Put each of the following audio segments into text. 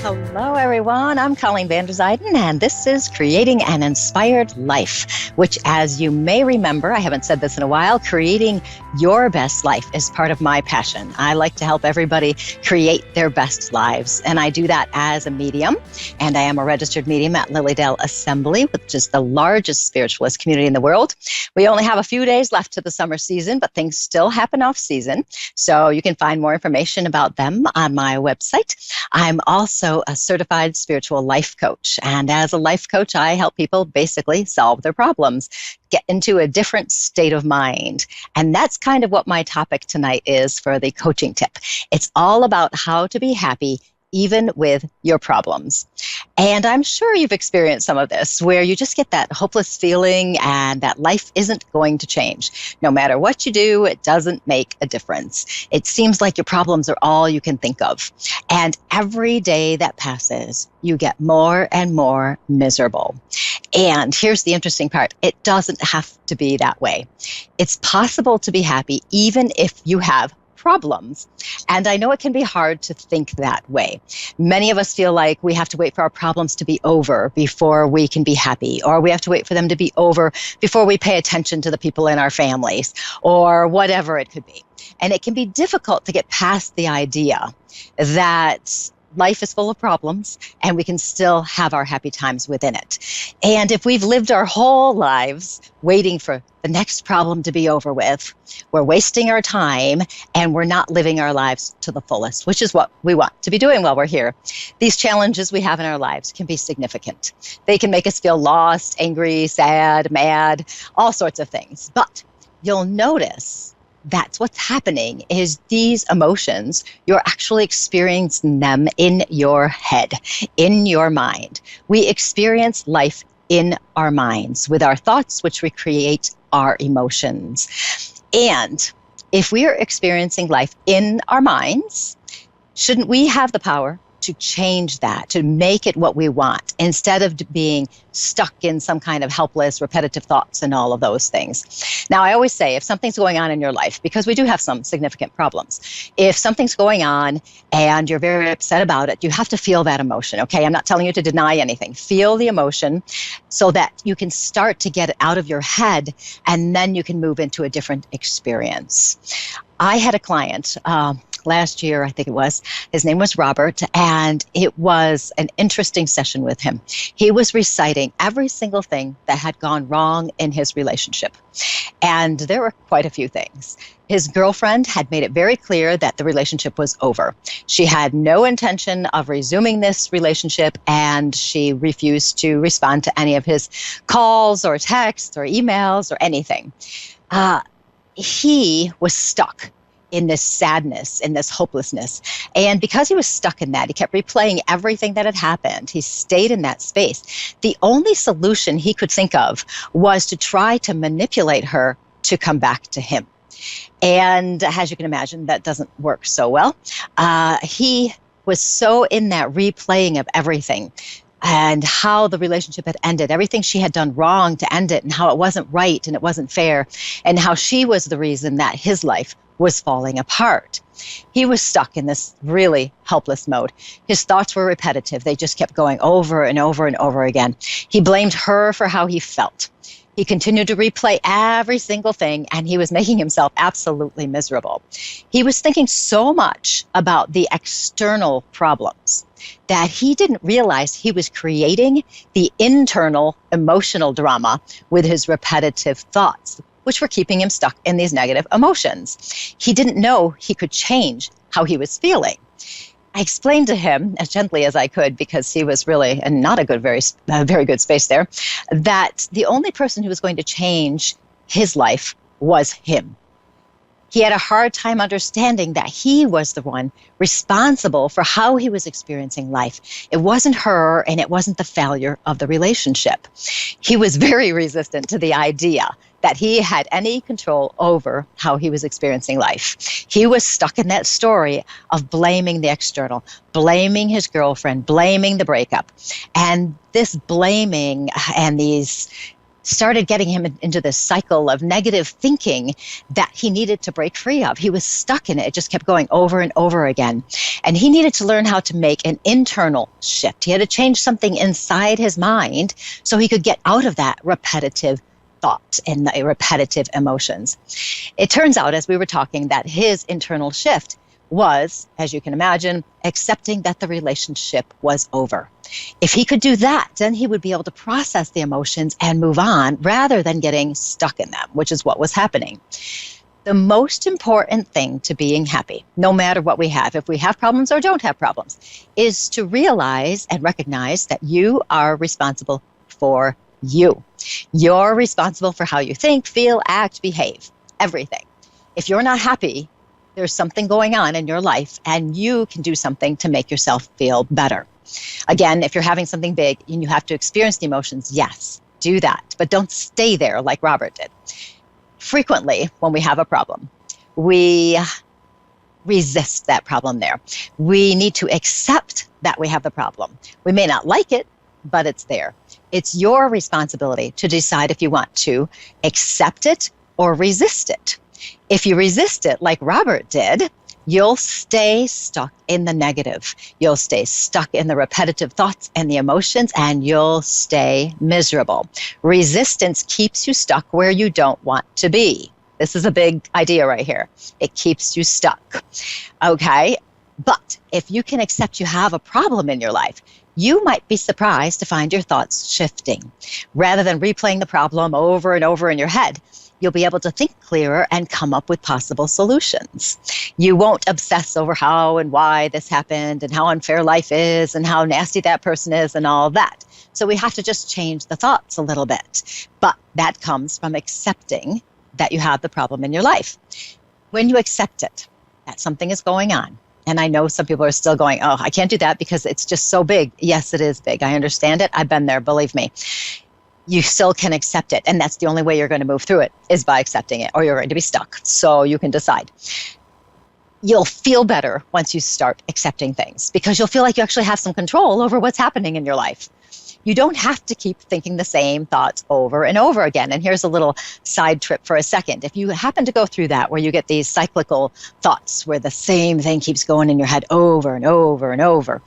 Hello, everyone. I'm Colleen Vanderzyden, and this is Creating an Inspired Life, which, as you may remember, I haven't said this in a while, creating your best life is part of my passion. I like to help everybody create their best lives, and I do that as a medium, and I am a registered medium at Lilydale Assembly, which is the largest spiritualist community in the world. We only have a few days left to the summer season, but things still happen off season, so you can find more information about them on my website. I'm also a certified spiritual life coach. And as a life coach, I help people basically solve their problems, get into a different state of mind. And that's kind of what my topic tonight is for the coaching tip. It's all about how to be happy even with your problems. And I'm sure you've experienced some of this, where you just get that hopeless feeling and that life isn't going to change. No matter what you do, it doesn't make a difference. It seems like your problems are all you can think of. And every day that passes, you get more and more miserable. And here's the interesting part. It doesn't have to be that way. It's possible to be happy even if you have problems. And I know it can be hard to think that way. Many of us feel like we have to wait for our problems to be over before we can be happy, or we have to wait for them to be over before we pay attention to the people in our families, or whatever it could be. And it can be difficult to get past the idea that life is full of problems and we can still have our happy times within it. And if we've lived our whole lives waiting for the next problem to be over with, we're wasting our time and we're not living our lives to the fullest, which is what we want to be doing while we're here. These challenges we have in our lives can be significant. They can make us feel lost, angry, sad, mad, all sorts of things. But you'll notice that's what's happening is these emotions, you're actually experiencing them in your head, in your mind. We experience life in our minds with our thoughts, which recreate our emotions. And if we are experiencing life in our minds, shouldn't we have the power to change that, to make it what we want, instead of being stuck in some kind of helpless, repetitive thoughts and all of those things? Now, I always say, if something's going on in your life, because we do have some significant problems, if something's going on and you're very upset about it, you have to feel that emotion, okay? I'm not telling you to deny anything. Feel the emotion so that you can start to get it out of your head, and then you can move into a different experience. I had a client, last year, I think it was. His name was Robert, and it was an interesting session with him. He was reciting every single thing that had gone wrong in his relationship. And there were quite a few things. His girlfriend had made it very clear that the relationship was over. She had no intention of resuming this relationship, and she refused to respond to any of his calls or texts or emails or anything. He was stuck in this sadness, in this hopelessness. And because he was stuck in that, he kept replaying everything that had happened. He stayed in that space. The only solution he could think of was to try to manipulate her to come back to him. And as you can imagine, that doesn't work so well. He was so in that replaying of everything and how the relationship had ended, everything she had done wrong to end it, and how it wasn't right and it wasn't fair, and how she was the reason that his life was falling apart. He was stuck in this really helpless mode. His thoughts were repetitive. They just kept going over and over and over again. He blamed her for how he felt. He continued to replay every single thing, and he was making himself absolutely miserable. He was thinking so much about the external problems that he didn't realize he was creating the internal emotional drama with his repetitive thoughts, which were keeping him stuck in these negative emotions. He didn't know he could change how he was feeling. I explained to him as gently as I could, because he was really in not a very good space there, that the only person who was going to change his life was him. He had a hard time understanding that he was the one responsible for how he was experiencing life. It wasn't her, and it wasn't the failure of the relationship. He was very resistant to the idea that he had any control over how he was experiencing life. He was stuck in that story of blaming the external, blaming his girlfriend, blaming the breakup. And this blaming and these started getting him into this cycle of negative thinking that he needed to break free of. He was stuck in it. It just kept going over and over again. And he needed to learn how to make an internal shift. He had to change something inside his mind so he could get out of that repetitive thought and the repetitive emotions. It turns out, as we were talking, that his internal shift was, as you can imagine, accepting that the relationship was over. If he could do that, then he would be able to process the emotions and move on rather than getting stuck in them, which is what was happening. The most important thing to being happy, no matter what we have, if we have problems or don't have problems, is to realize and recognize that you are responsible for you. You're responsible for how you think, feel, act, behave, everything. If you're not happy, there's something going on in your life, and you can do something to make yourself feel better. Again, if you're having something big and you have to experience the emotions, yes, do that. But don't stay there like Robert did. Frequently, when we have a problem, we resist that problem there. We need to accept that we have the problem. We may not like it, but it's there. It's your responsibility to decide if you want to accept it or resist it. If you resist it like Robert did, you'll stay stuck in the negative. You'll stay stuck in the repetitive thoughts and the emotions, and you'll stay miserable. Resistance keeps you stuck where you don't want to be. This is a big idea right here. It keeps you stuck. Okay? But if you can accept you have a problem in your life, you might be surprised to find your thoughts shifting. Rather than replaying the problem over and over in your head, you'll be able to think clearer and come up with possible solutions. You won't obsess over how and why this happened and how unfair life is and how nasty that person is and all that. So we have to just change the thoughts a little bit. But that comes from accepting that you have the problem in your life. When you accept it, that something is going on. And I know some people are still going, oh, I can't do that because it's just so big. Yes, it is big. I understand it. I've been there, believe me. You still can accept it. And that's the only way you're going to move through it is by accepting it, or you're going to be stuck. So you can decide. You'll feel better once you start accepting things because you'll feel like you actually have some control over what's happening in your life. You don't have to keep thinking the same thoughts over and over again. And here's a little side trip for a second. If you happen to go through that where you get these cyclical thoughts where the same thing keeps going in your head over and over and over,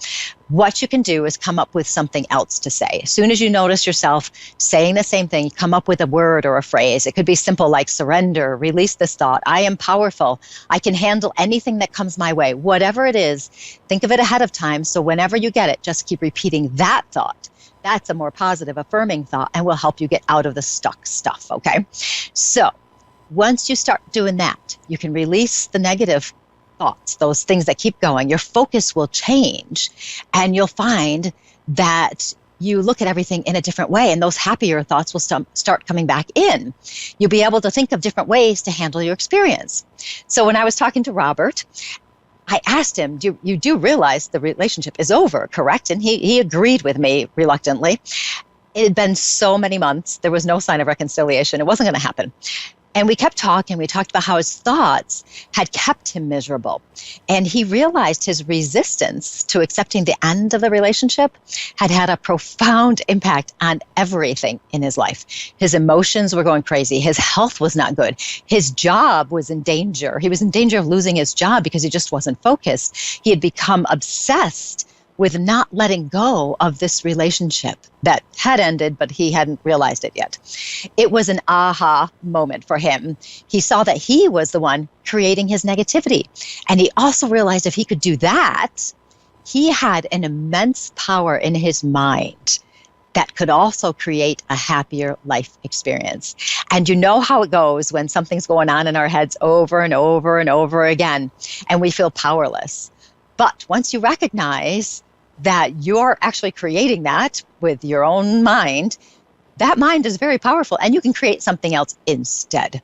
what you can do is come up with something else to say. As soon as you notice yourself saying the same thing, come up with a word or a phrase. It could be simple like surrender, release this thought, I am powerful, I can handle anything that comes my way. Whatever it is, think of it ahead of time. So whenever you get it, just keep repeating that thought. That's a more positive, affirming thought and will help you get out of the stuck stuff, okay? So once you start doing that, you can release the negative thoughts, those things that keep going. Your focus will change and you'll find that you look at everything in a different way and those happier thoughts will start coming back in. You'll be able to think of different ways to handle your experience. So when I was talking to Robert, I asked him, you do realize the relationship is over, correct? And he agreed with me reluctantly. It had been so many months. There was no sign of reconciliation. It wasn't going to happen. And we kept talking. We talked about how his thoughts had kept him miserable. And he realized his resistance to accepting the end of the relationship had had a profound impact on everything in his life. His emotions were going crazy. His health was not good. His job was in danger. He was in danger of losing his job because he just wasn't focused. He had become obsessed with not letting go of this relationship that had ended, but he hadn't realized it yet. It was an aha moment for him. He saw that he was the one creating his negativity. And he also realized if he could do that, he had an immense power in his mind that could also create a happier life experience. And you know how it goes when something's going on in our heads over and over and over again, and we feel powerless. But once you recognize that you're actually creating that with your own mind, that mind is very powerful and you can create something else instead.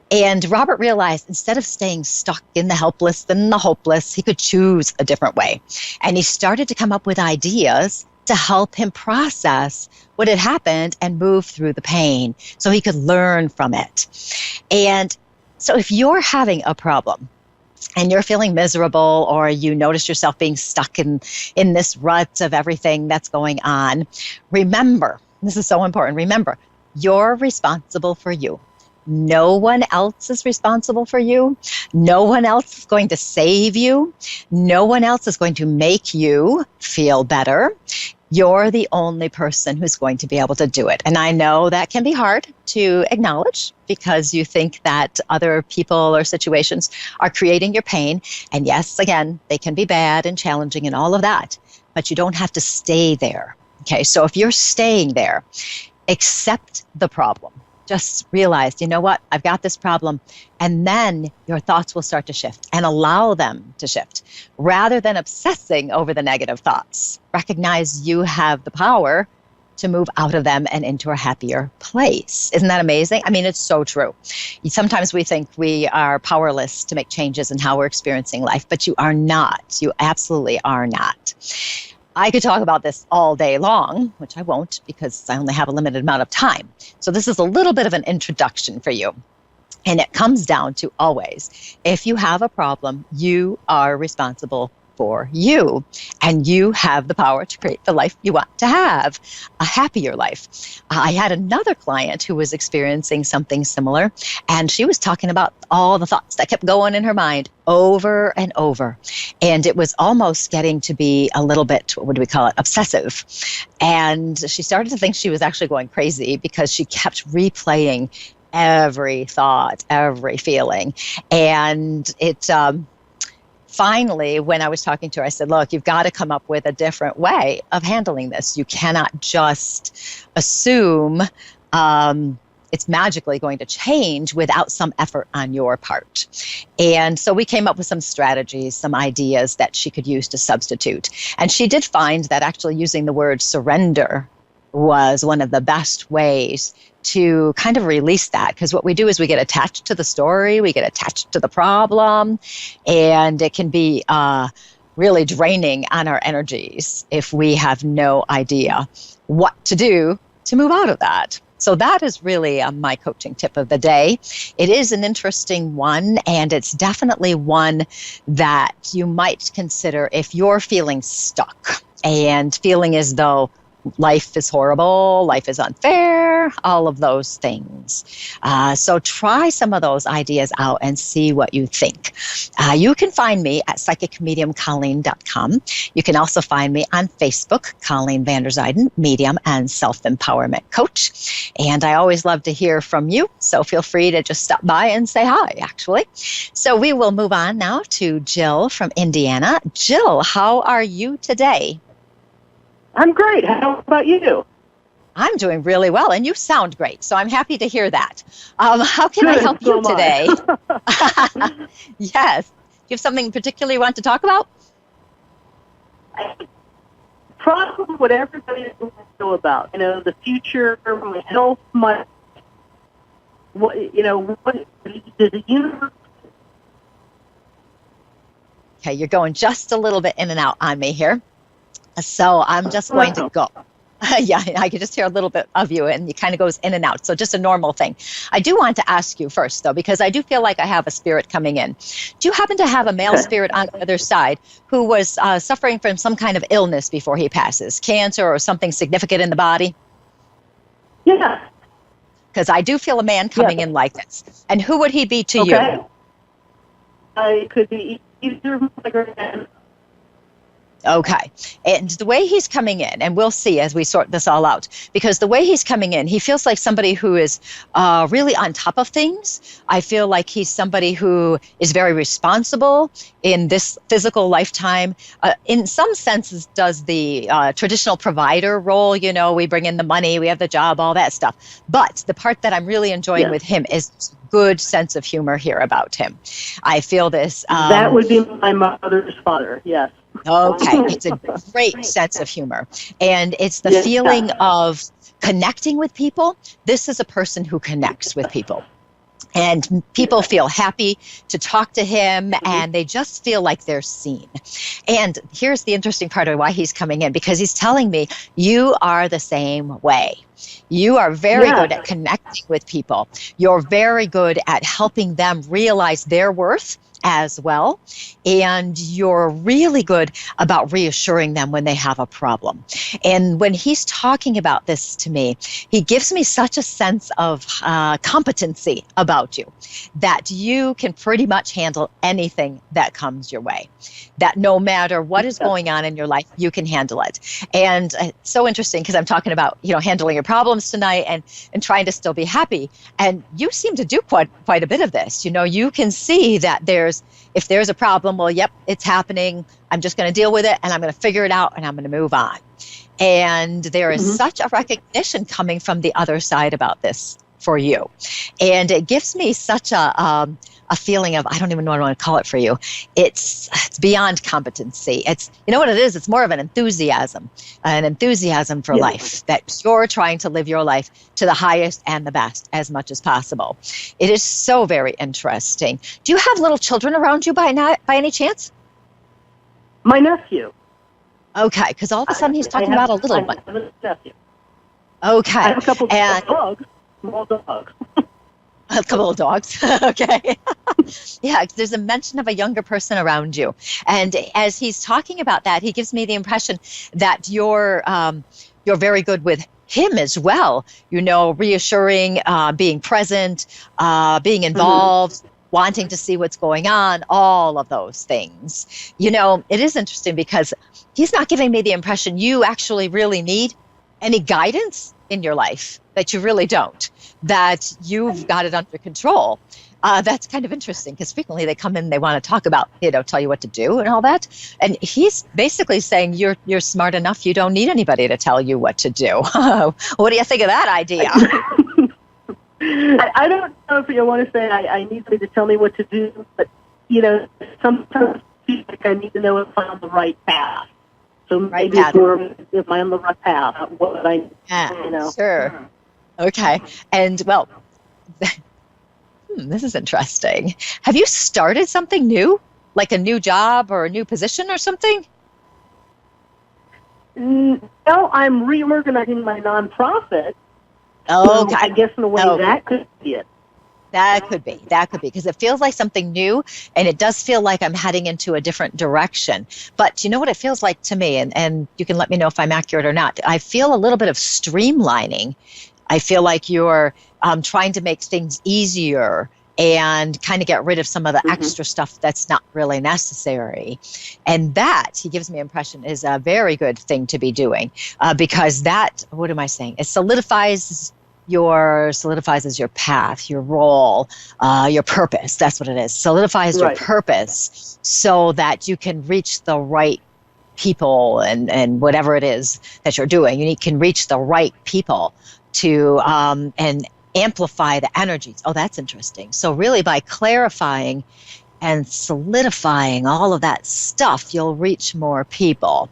And Robert realized instead of staying stuck in the helpless and the hopeless, he could choose a different way. And he started to come up with ideas to help him process what had happened and move through the pain so he could learn from it. And so if you're having a problem, and you're feeling miserable or you notice yourself being stuck in this rut of everything that's going on, remember, this is so important, remember, You're responsible for you. No one else is responsible for you. No one else is going to save you. No one else is going to make you feel better. You're the only person who's going to be able to do it. And I know that can be hard to acknowledge because you think that other people or situations are creating your pain. And yes, again, they can be bad and challenging and all of that, but you don't have to stay there. Okay, so if you're staying there, accept the problem. Just realize, you know what, I've got this problem. And then your thoughts will start to shift and allow them to shift rather than obsessing over the negative thoughts. Recognize you have the power to move out of them and into a happier place. Isn't that amazing? I mean, it's so true. Sometimes we think we are powerless to make changes in how we're experiencing life, but you are not. You absolutely are not. I could talk about this all day long, which I won't because I only have a limited amount of time. So this is a little bit of an introduction for you. And it comes down to always, if you have a problem, you are responsible for you. And you have the power to create the life you want to have, a happier life. I had another client who was experiencing something similar, and she was talking about all the thoughts that kept going in her mind over and over. And it was almost getting to be a little bit, what do we call it, obsessive. And she started to think she was actually going crazy because she kept replaying every thought, every feeling. And it finally, when I was talking to her, I said, look, you've got to come up with a different way of handling this. You cannot just assume it's magically going to change without some effort on your part. And so we came up with some strategies, some ideas that she could use to substitute. And she did find that actually using the word surrender was one of the best ways to kind of release that, because what we do is we get attached to the story, we get attached to the problem, and it can be really draining on our energies if we have no idea what to do to move out of that. So that is really my coaching tip of the day. It is an interesting one, and it's definitely one that you might consider if you're feeling stuck and feeling as though life is horrible, life is unfair, all of those things. So try some of those ideas out and see what you think. You can find me at psychicmediumcolleen.com. You can also find me on Facebook, Colleen Vanderzyden, Medium and Self-Empowerment Coach. And I always love to hear from you, so feel free to just stop by and say hi, actually. So we will move on now to Jill from Indiana. Jill, how are you today? I'm great. How about you? I'm doing really well, and you sound great, so I'm happy to hear that. How can I help you today? Yes. Do you have something particular you want to talk about? Probably what everybody wants to know about. You know, the future, my health, what does the universe... Okay, you're going just a little bit in and out on me here. So I'm just going to go. Yeah, I can just hear a little bit of you, and it kind of goes in and out. So just a normal thing. I do want to ask you first, though, because I do feel like I have a spirit coming in. Do you happen to have a male spirit on the other side who was suffering from some kind of illness before he passes, cancer or something significant in the body? Yeah. Because I do feel a man coming in like this. And who would he be to you? I could be either of my grandparents. Okay. And the way he's coming in, and we'll see as we sort this all out, because the way he's coming in, he feels like somebody who is really on top of things. I feel like he's somebody who is very responsible in this physical lifetime. In some senses, does the traditional provider role, you know, we bring in the money, we have the job, all that stuff. But the part that I'm really enjoying with him is good sense of humor here about him. I feel this. That would be my mother's father, yes. Okay, it's a great sense of humor. And it's the feeling of connecting with people. This is a person who connects with people. And people feel happy to talk to him, and they just feel like they're seen. And here's the interesting part of why he's coming in, because he's telling me, you are the same way. You are very good at connecting with people. You're very good at helping them realize their worth as well. And you're really good about reassuring them when they have a problem. And when he's talking about this to me, he gives me such a sense of competency about you, that you can pretty much handle anything that comes your way, that no matter what is going on in your life, you can handle it. And it's so interesting because I'm talking about, handling your problems tonight and trying to still be happy. And you seem to do quite a bit of this. You can see that if there's a problem, well, yep, it's happening. I'm just going to deal with it, and I'm going to figure it out, and I'm going to move on. And there is such a recognition coming from the other side about this for you. And it gives me such a feeling of, I don't even know what I want to call it for you. It's beyond competency. You know what it is? It's more of an enthusiasm for life, that you're trying to live your life to the highest and the best as much as possible. It is so very interesting. Do you have little children around you by any chance? My nephew. Okay, because all of a sudden he's talking about a little one. I have a nephew. Okay. I have a couple of dogs, small dogs. A couple of dogs. Okay. Yeah, there's a mention of a younger person around you. And as he's talking about that, he gives me the impression that you're very good with him as well. Reassuring, being present, being involved, wanting to see what's going on, all of those things. It is interesting because he's not giving me the impression you actually really need any guidance in your life, that you really don't, that you've got it under control. That's kind of interesting because frequently they come in, they want to talk about, tell you what to do and all that. And he's basically saying you're smart enough, you don't need anybody to tell you what to do. What do you think of that idea? I don't know if you want to say I need somebody to tell me what to do, but, sometimes I feel like I need to know if I'm on the right path. So maybe if I'm on the right path, what I, Sure. Okay. And, well, this is interesting. Have you started something new, like a new job or a new position or something? No, I'm reorganizing my nonprofit. Oh, okay. I guess in a way that could be it. That could be, because it feels like something new, and it does feel like I'm heading into a different direction. But you know what it feels like to me, and you can let me know if I'm accurate or not. I feel a little bit of streamlining. I feel like you're trying to make things easier and kind of get rid of some of the extra stuff that's not really necessary. And that, he gives me impression, is a very good thing to be doing because that, what am I saying? It solidifies your path, your role, your purpose. That's what it is. Solidifies your purpose so that you can reach the right people and whatever it is that you're doing. You can reach the right people to and amplify the energies. Oh, that's interesting. So really by clarifying and solidifying all of that stuff, you'll reach more people.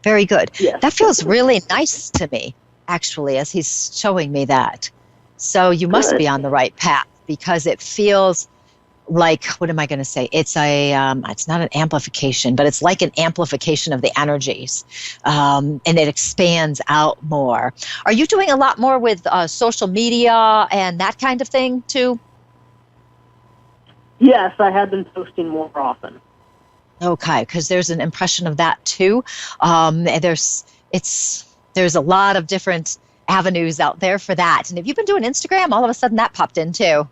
Very good. Yes. That feels really nice to me, actually, as he's showing me that. So you must be on the right path because it feels like, what am I going to say? It's it's not an amplification, but it's like an amplification of the energies, and it expands out more. Are you doing a lot more with social media and that kind of thing too? Yes, I have been posting more often. Okay, because there's an impression of that too. There's a lot of different avenues out there for that. And if you've been doing Instagram, all of a sudden that popped in too.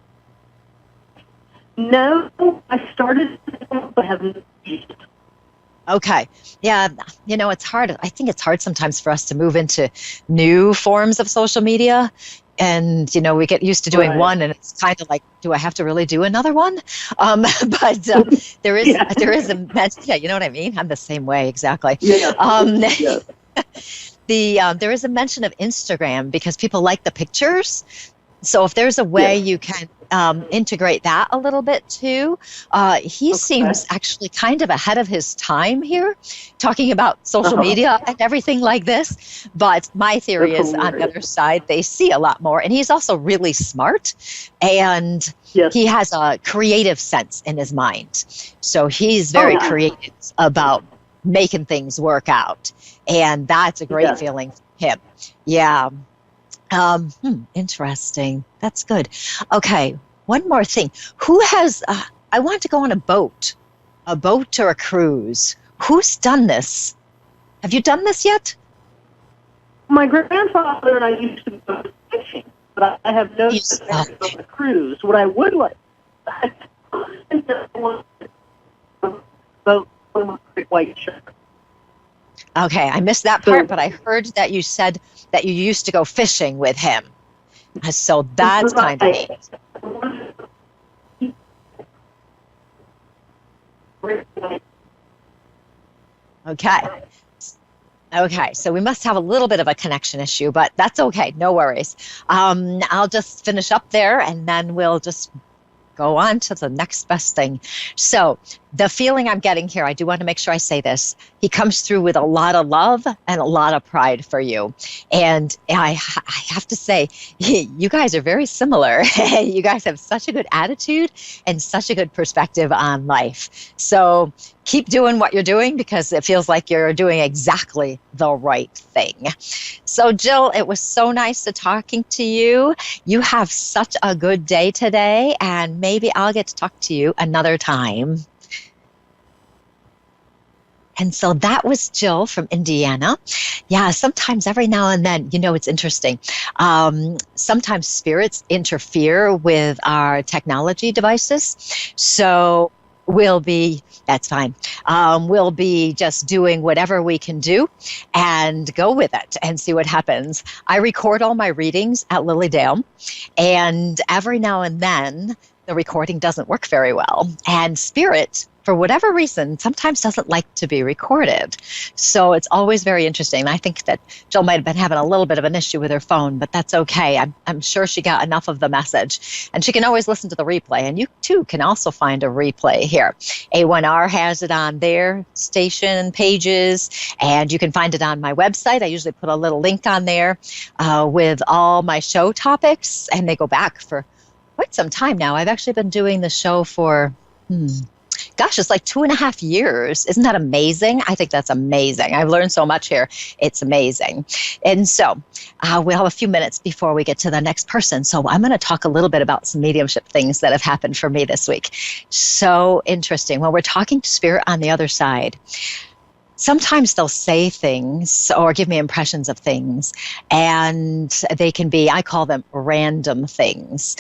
No, I started, but haven't used it. Okay. Yeah, it's hard. I think it's hard sometimes for us to move into new forms of social media. And, we get used to doing one, and it's kind of like, do I have to really do another one? But there is a mention. Yeah, you know what I mean? I'm the same way, exactly. Yeah. There is a mention of Instagram because people like the pictures. So if there's a way you can integrate that a little bit too. He seems actually kind of ahead of his time here, talking about social media and everything like this. But my theory is on the other side, they see a lot more. And he's also really smart, and he has a creative sense in his mind. So he's very creative about making things work out. And that's a great feeling for him. Yeah. Interesting. That's good. Okay. One more thing. Who has I want to go on a boat or a cruise. Who's done this? Have you done this yet? My grandfather and I used to go fishing, but I have no experience on a cruise. What I would like, boat with a white shirt. Okay, I missed that part, but I heard that you said that you used to go fishing with him. So that's kind of neat. Okay, so we must have a little bit of a connection issue, but that's okay. No worries. I'll just finish up there, and then we'll just go on to the next best thing. So the feeling I'm getting here, I do want to make sure I say this. He comes through with a lot of love and a lot of pride for you. And I have to say, you guys are very similar. You guys have such a good attitude and such a good perspective on life. So keep doing what you're doing, because it feels like you're doing exactly the right thing. So Jill, it was so nice talking to you. You have such a good day today, and maybe I'll get to talk to you another time. And so that was Jill from Indiana. Yeah, sometimes every now and then, it's interesting. Sometimes spirits interfere with our technology devices. So that's fine. We'll be just doing whatever we can do and go with it and see what happens. I record all my readings at Lilydale, and every now and then the recording doesn't work very well. And spirit, for whatever reason, sometimes doesn't like to be recorded. So it's always very interesting. And I think that Jill might have been having a little bit of an issue with her phone, but that's okay. I'm sure she got enough of the message. And she can always listen to the replay. And you, too, can also find a replay here. A1R has it on their station pages, and you can find it on my website. I usually put a little link on there with all my show topics, and they go back for quite some time now. I've actually been doing the show for, it's like 2.5 years. Isn't that amazing? I think that's amazing. I've learned so much here. It's amazing. And so we'll have a few minutes before we get to the next person. So I'm going to talk a little bit about some mediumship things that have happened for me this week. So interesting. When we're talking to spirit on the other side, sometimes they'll say things or give me impressions of things, and they can be, I call them random things.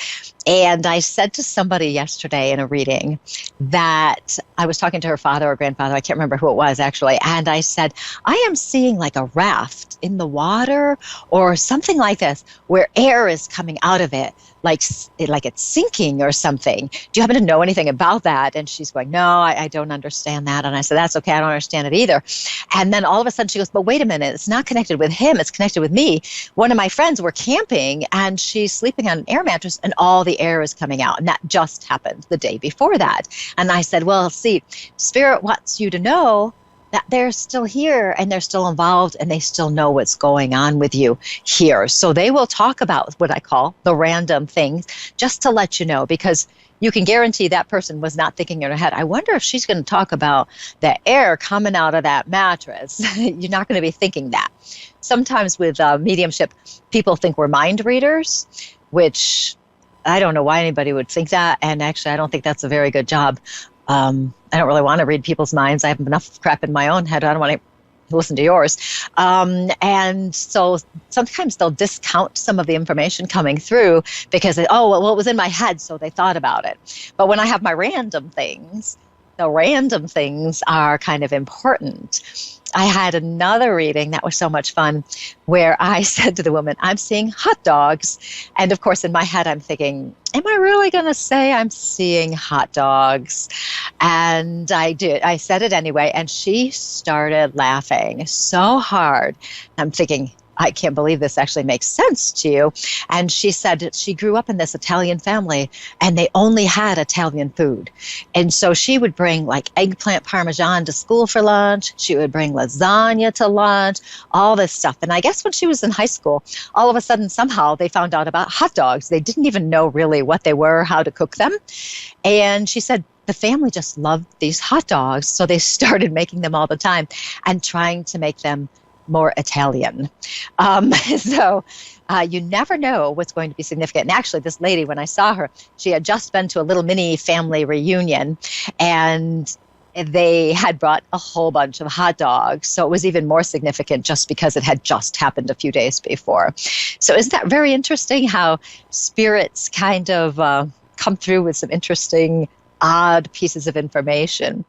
And I said to somebody yesterday in a reading that I was talking to her father or grandfather, I can't remember who it was actually, and I said, I am seeing like a raft in the water or something like this where air is coming out of it, like it's sinking or something. Do you happen to know anything about that? And she's going, no, I don't understand that. And I said, that's okay, I don't understand it either. And then all of a sudden she goes, but wait a minute, it's not connected with him, it's connected with me. One of my friends were camping, and she's sleeping on an air mattress, and all the air is coming out. And that just happened the day before that. And I said, well, see, Spirit wants you to know that they're still here and they're still involved and they still know what's going on with you here. So they will talk about what I call the random things, just to let you know, because you can guarantee that person was not thinking in her head, I wonder if she's going to talk about the air coming out of that mattress. You're not going to be thinking that. Sometimes with mediumship, people think we're mind readers, which I don't know why anybody would think that. And actually, I don't think that's a very good job. I don't really want to read people's minds. I have enough crap in my own head. I don't want to listen to yours. And so sometimes they'll discount some of the information coming through because, it was in my head, so they thought about it. But when I have my random things, the random things are kind of important. I had another reading that was so much fun where I said to the woman, I'm seeing hot dogs. And of course, in my head, I'm thinking, am I really going to say I'm seeing hot dogs? And I did. I said it anyway. And she started laughing so hard. I'm thinking, I can't believe this actually makes sense to you. And she said that she grew up in this Italian family and they only had Italian food. And so she would bring like eggplant parmesan to school for lunch. She would bring lasagna to lunch, all this stuff. And I guess when she was in high school, all of a sudden, somehow they found out about hot dogs. They didn't even know really what they were, how to cook them. And she said, the family just loved these hot dogs. So they started making them all the time and trying to make them more Italian. So you never know what's going to be significant. And actually, this lady, when I saw her, she had just been to a little mini family reunion, and they had brought a whole bunch of hot dogs. So it was even more significant just because it had just happened a few days before. So isn't that very interesting how spirits kind of come through with some interesting, odd pieces of information?